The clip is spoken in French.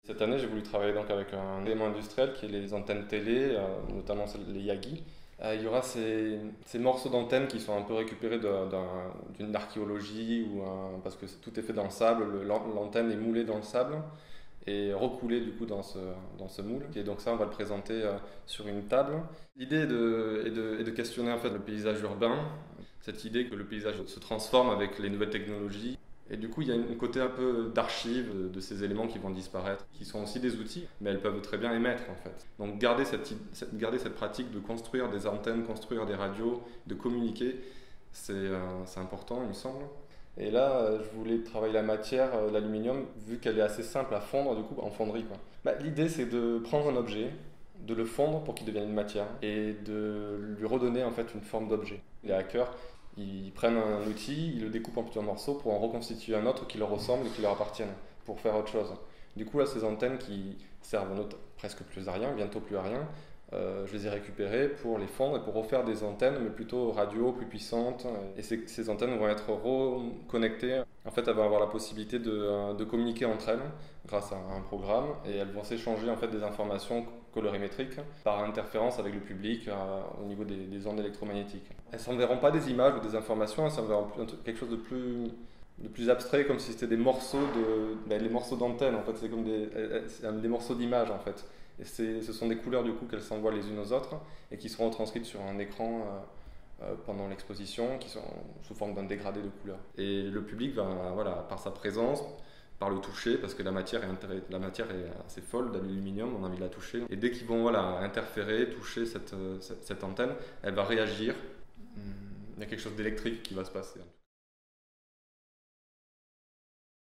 Cette année, j'ai voulu travailler donc avec un élément industriel qui est les antennes télé, notamment les Yagi. Il y aura ces morceaux d'antennes qui sont un peu récupérés d'une archéologie, parce que tout est fait dans le sable, l'antenne est moulée dans le sable et recoulée du coup dans ce moule. Et donc ça, on va le présenter sur une table. L'idée est de questionner en fait le paysage urbain, cette idée que le paysage se transforme avec les nouvelles technologies. Et du coup, il y a un côté un peu d'archive de ces éléments qui vont disparaître, qui sont aussi des outils, mais elles peuvent très bien émettre en fait. Donc garder cette pratique de construire des antennes, construire des radios, de communiquer, c'est important, il me semble. Et là, je voulais travailler la matière, l'aluminium, vu qu'elle est assez simple à fondre, du coup, en fonderie, quoi. L'idée, c'est de prendre un objet, de le fondre pour qu'il devienne une matière, et de lui redonner en fait une forme d'objet. Les hackers, ils prennent un outil, ils le découpent en petits morceaux pour en reconstituer un autre qui leur ressemble et qui leur appartienne, pour faire autre chose. Du coup, là, ces antennes qui servent presque plus à rien, bientôt plus à rien, je les ai récupérées pour les fondre et pour refaire des antennes, mais plutôt radio, plus puissantes. Et ces antennes vont être reconnectées. En fait, elles vont avoir la possibilité de communiquer entre elles grâce à un programme et elles vont s'échanger en fait des informations colorimétriques par interférence avec le public au niveau des ondes électromagnétiques. Elles ne s'enverront pas des images ou des informations, elles s'enverront quelque chose de plus abstrait, comme si c'était des morceaux les morceaux d'antenne. En fait, c'est comme des morceaux d'images en fait. Et ce sont des couleurs du coup qu'elles s'envoient les unes aux autres et qui seront retranscrites sur un écran pendant l'exposition, qui sont sous forme d'un dégradé de couleurs. Et le public va, voilà, par sa présence, par le toucher, parce que la matière est assez folle d'aluminium, on a envie de la toucher. Et dès qu'ils vont interférer, toucher cette antenne, elle va réagir. Il y a quelque chose d'électrique qui va se passer.